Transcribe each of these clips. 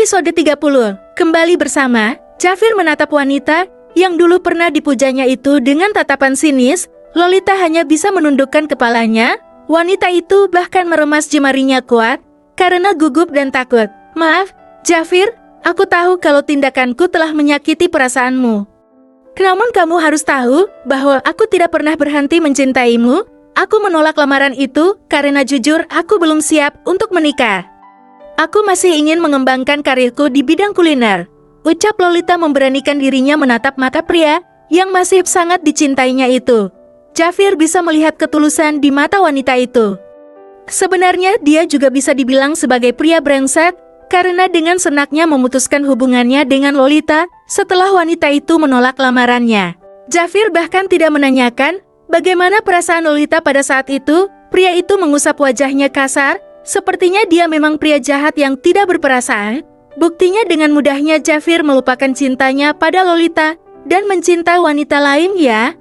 Episode 30. Kembali bersama, Jafir menatap wanita yang dulu pernah dipujanya itu dengan tatapan sinis. Lolita hanya bisa menundukkan kepalanya. Wanita itu bahkan meremas jemarinya kuat karena gugup dan takut. Maaf, Jafir, aku tahu kalau tindakanku telah menyakiti perasaanmu. Namun kamu harus tahu bahwa aku tidak pernah berhenti mencintaimu. Aku menolak lamaran itu karena jujur aku belum siap untuk menikah. Aku masih ingin mengembangkan karirku di bidang kuliner. Ucap Lolita memberanikan dirinya menatap mata pria yang masih sangat dicintainya itu. Jafir bisa melihat ketulusan di mata wanita itu. Sebenarnya dia juga bisa dibilang sebagai pria brengsek karena dengan senaknya memutuskan hubungannya dengan Lolita setelah wanita itu menolak lamarannya. Jafir bahkan tidak menanyakan bagaimana perasaan Lolita pada saat itu. Pria itu mengusap wajahnya kasar. Sepertinya dia memang pria jahat yang tidak berperasaan. Buktinya dengan mudahnya Jafir melupakan cintanya pada Lolita dan mencintai wanita lain ya.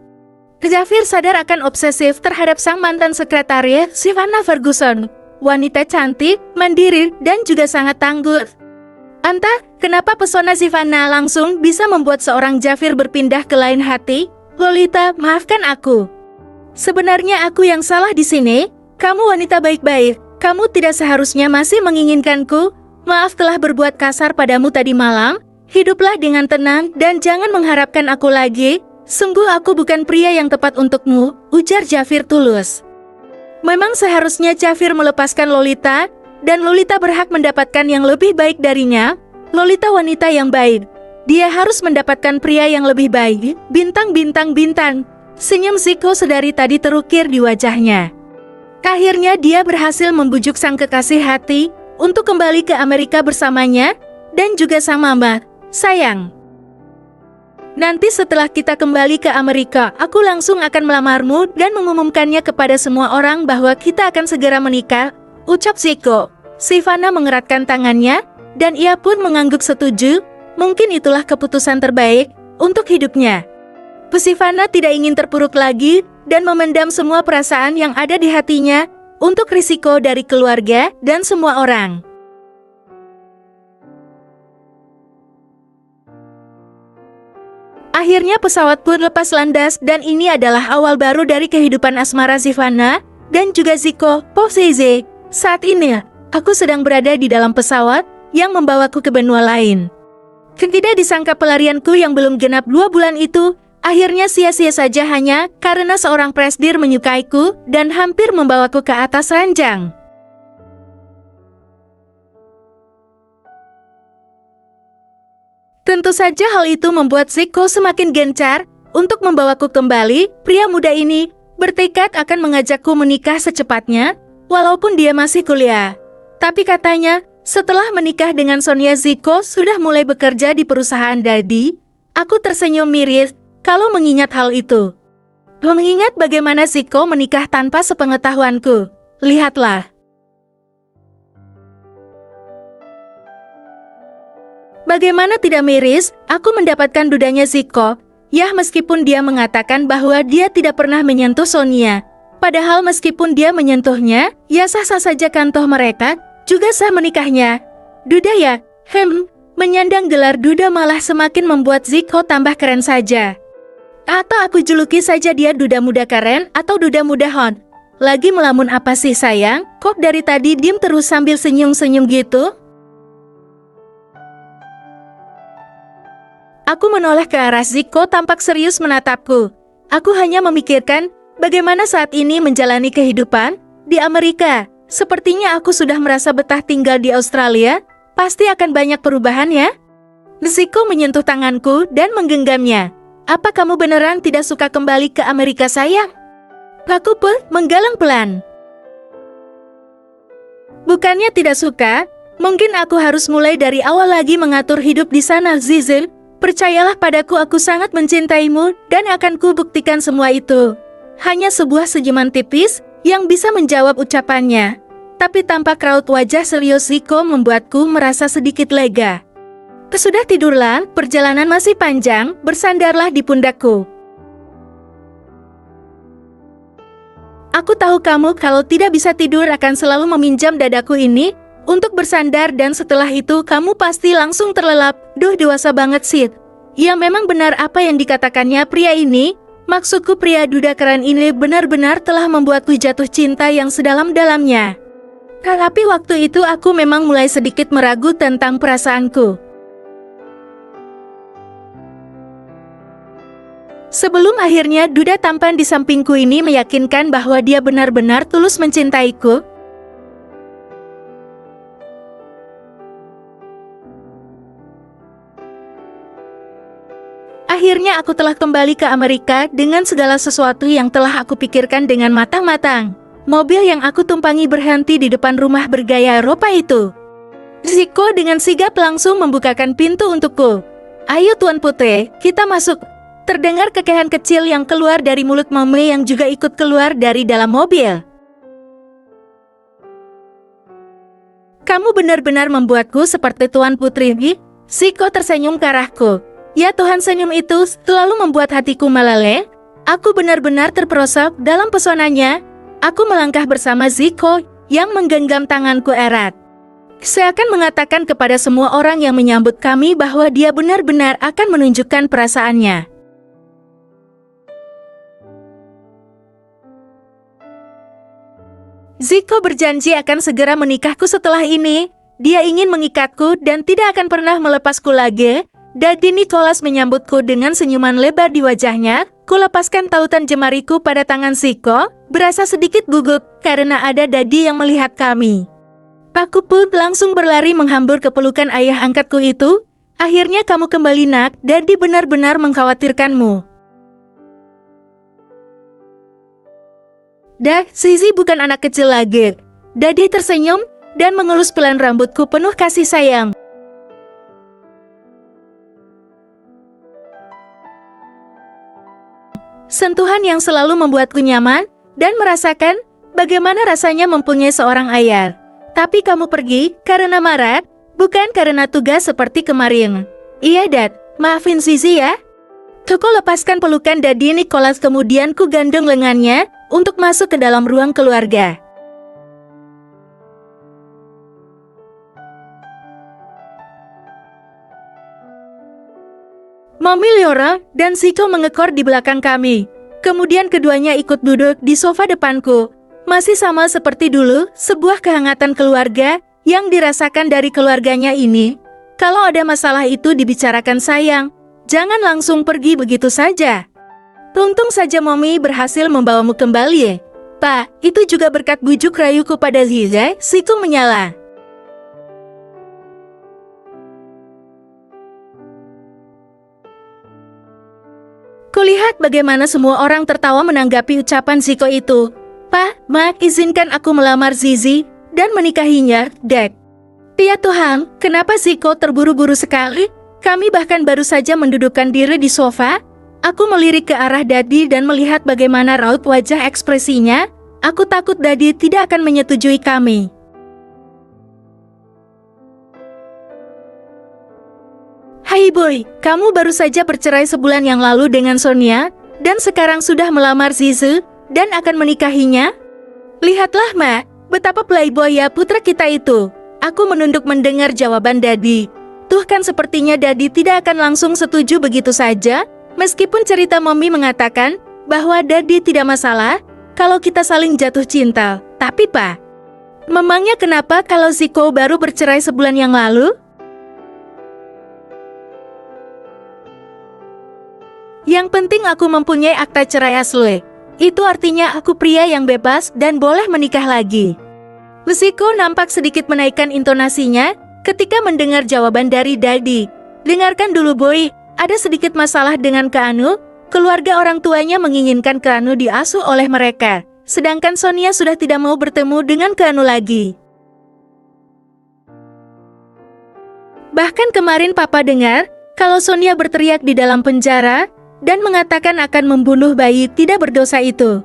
Jafir sadar akan obsesif terhadap sang mantan sekretaris, Sivana Ferguson. Wanita cantik, mandiri, dan juga sangat tangguh. Entah kenapa pesona Sivana langsung bisa membuat seorang Jafir berpindah ke lain hati. Lolita, maafkan aku. Sebenarnya aku yang salah di sini. Kamu wanita baik-baik. Kamu tidak seharusnya masih menginginkanku. Maaf telah berbuat kasar padamu tadi malam. Hiduplah dengan tenang dan jangan mengharapkan aku lagi. Sungguh aku bukan pria yang tepat untukmu, ujar Jafir tulus. Memang seharusnya Jafir melepaskan Lolita, dan Lolita berhak mendapatkan yang lebih baik darinya. Lolita wanita yang baik. Dia harus mendapatkan pria yang lebih baik. Bintang, bintang, bintang. Senyum Ziko sedari tadi terukir di wajahnya. Akhirnya dia berhasil membujuk sang kekasih hati untuk kembali ke Amerika bersamanya dan juga sang mama. Sayang, nanti setelah kita kembali ke Amerika, aku langsung akan melamarmu dan mengumumkannya kepada semua orang bahwa kita akan segera menikah, ucap Ziko. Sivana mengeratkan tangannya dan ia pun mengangguk setuju. Mungkin itulah keputusan terbaik untuk hidupnya. Sivana tidak ingin terpuruk lagi dan memendam semua perasaan yang ada di hatinya untuk risiko dari keluarga dan semua orang. Akhirnya pesawat pun lepas landas dan ini adalah awal baru dari kehidupan asmara Sivana dan juga Ziko Poseze. Saat ini, aku sedang berada di dalam pesawat yang membawaku ke benua lain. Tidak disangka pelarianku yang belum genap 2 bulan itu akhirnya sia-sia saja hanya karena seorang presdir menyukaiku dan hampir membawaku ke atas ranjang. Tentu saja hal itu membuat Ziko semakin gencar untuk membawaku kembali. Pria muda ini bertekad akan mengajakku menikah secepatnya, walaupun dia masih kuliah. Tapi katanya, setelah menikah dengan Sonia, Ziko sudah mulai bekerja di perusahaan Dadi. Aku tersenyum miris kalau mengingat hal itu. Mengingat bagaimana Ziko menikah tanpa sepengetahuanku. Lihatlah. Bagaimana tidak miris, aku mendapatkan dudanya Ziko. Ya meskipun dia mengatakan bahwa dia tidak pernah menyentuh Sonia. Padahal meskipun dia menyentuhnya, ya sah-sah saja kantoh mereka, juga sah menikahnya. Duda ya, menyandang gelar duda malah semakin membuat Ziko tambah keren saja. Atau aku juluki saja dia duda muda keren atau duda muda hot. Lagi melamun apa sih sayang? Kok dari tadi diem terus sambil senyum-senyum gitu? Aku menoleh ke arah Ziko tampak serius menatapku. Aku hanya memikirkan bagaimana saat ini menjalani kehidupan di Amerika. Sepertinya aku sudah merasa betah tinggal di Australia. Pasti akan banyak perubahan ya? Ziko menyentuh tanganku dan menggenggamnya. Apa kamu beneran tidak suka kembali ke Amerika sayang? Aku pun menggalang pelan. Bukannya tidak suka, mungkin aku harus mulai dari awal lagi mengatur hidup di sana Zizil. Percayalah padaku, aku sangat mencintaimu dan akan kubuktikan semua itu. Hanya sebuah senyuman tipis yang bisa menjawab ucapannya. Tapi tampak raut wajah serius Ziko membuatku merasa sedikit lega. Sudah tidurlah, perjalanan masih panjang, bersandarlah di pundakku. Aku tahu kamu kalau tidak bisa tidur akan selalu meminjam dadaku ini untuk bersandar dan setelah itu kamu pasti langsung terlelap. Duh, dewasa banget Sid. Ya memang benar apa yang dikatakannya pria ini. Maksudku pria duda keren ini benar-benar telah membuatku jatuh cinta yang sedalam-dalamnya. Tapi waktu itu aku memang mulai sedikit meragu tentang perasaanku. Sebelum akhirnya duda tampan di sampingku ini meyakinkan bahwa dia benar-benar tulus mencintaiku. Akhirnya aku telah kembali ke Amerika dengan segala sesuatu yang telah aku pikirkan dengan matang-matang. Mobil yang aku tumpangi berhenti di depan rumah bergaya Eropa itu. Zico dengan sigap langsung membukakan pintu untukku. Ayo Tuan Putri, kita masuk. Terdengar kekehan kecil yang keluar dari mulut Mommy yang juga ikut keluar dari dalam mobil. Kamu benar-benar membuatku seperti Tuan Putri. Zico tersenyum ke arahku. Ya Tuhan, senyum itu selalu membuat hatiku meleleh. Aku benar-benar terperosok dalam pesonanya. Aku melangkah bersama Zico yang menggenggam tanganku erat. Seakan mengatakan kepada semua orang yang menyambut kami bahwa dia benar-benar akan menunjukkan perasaannya. Zico berjanji akan segera menikahku setelah ini. Dia ingin mengikatku dan tidak akan pernah melepasku lagi. Daddy Nicholas menyambutku dengan senyuman lebar di wajahnya. Kulepaskan tautan jemariku pada tangan Zico, berasa sedikit gugup karena ada Daddy yang melihat kami. Aku pun langsung berlari menghambur ke pelukan ayah angkatku itu. Akhirnya kamu kembali nak, Daddy benar-benar mengkhawatirkanmu. Dah, Zizi bukan anak kecil lagi. Daddy tersenyum dan mengelus pelan rambutku penuh kasih sayang. Sentuhan yang selalu membuatku nyaman dan merasakan bagaimana rasanya mempunyai seorang ayah. Tapi kamu pergi karena marah, bukan karena tugas seperti kemarin. Iya Dad, maafin Zizi ya. Ku lepaskan pelukan Daddy Nicholas kemudian ku gandeng lengannya untuk masuk ke dalam ruang keluarga. Mommy Leora dan Zico mengekor di belakang kami. Kemudian keduanya ikut duduk di sofa depanku. Masih sama seperti dulu, sebuah kehangatan keluarga yang dirasakan dari keluarganya ini. Kalau ada masalah itu dibicarakan sayang, jangan langsung pergi begitu saja. Untung saja Mommy berhasil membawamu kembali. Pak, itu juga berkat bujuk rayuku pada Ziza, Zico menyala. Kulihat bagaimana semua orang tertawa menanggapi ucapan Zico itu. Pak, Ma, izinkan aku melamar Zizi dan menikahinya, Dad. Ya Tuhan, kenapa Zico terburu-buru sekali? Kami bahkan baru saja mendudukkan diri di sofa. Aku melirik ke arah Daddy dan melihat bagaimana raut wajah ekspresinya. Aku takut Daddy tidak akan menyetujui kami. Hai boy, kamu baru saja bercerai sebulan yang lalu dengan Sonia, dan sekarang sudah melamar Zizu, dan akan menikahinya? Lihatlah Ma, betapa playboy ya putra kita itu. Aku menunduk mendengar jawaban Daddy. Tuh kan sepertinya Daddy tidak akan langsung setuju begitu saja, meskipun cerita Mommy mengatakan bahwa Daddy tidak masalah kalau kita saling jatuh cinta. Tapi Pak, memangnya kenapa kalau Zico baru bercerai sebulan yang lalu? Yang penting aku mempunyai akta cerai asli. Itu artinya aku pria yang bebas dan boleh menikah lagi. Zico nampak sedikit menaikkan intonasinya ketika mendengar jawaban dari Daddy. Dengarkan dulu boy, ada sedikit masalah dengan Keanu. Keluarga orang tuanya menginginkan Keanu diasuh oleh mereka. Sedangkan Sonia sudah tidak mau bertemu dengan Keanu lagi. Bahkan kemarin Papa dengar kalau Sonia berteriak di dalam penjara dan mengatakan akan membunuh bayi tidak berdosa itu.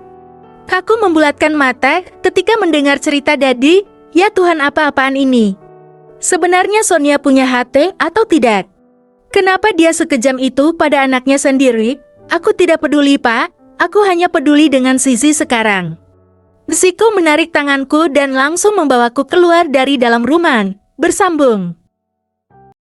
Aku membulatkan mata ketika mendengar cerita Daddy. Ya Tuhan, apa-apaan ini? Sebenarnya Sonia punya hati atau tidak? Kenapa dia sekejam itu pada anaknya sendiri? Aku tidak peduli Pak, aku hanya peduli dengan Zizi sekarang. Ziko menarik tanganku dan langsung membawaku keluar dari dalam rumah. Bersambung.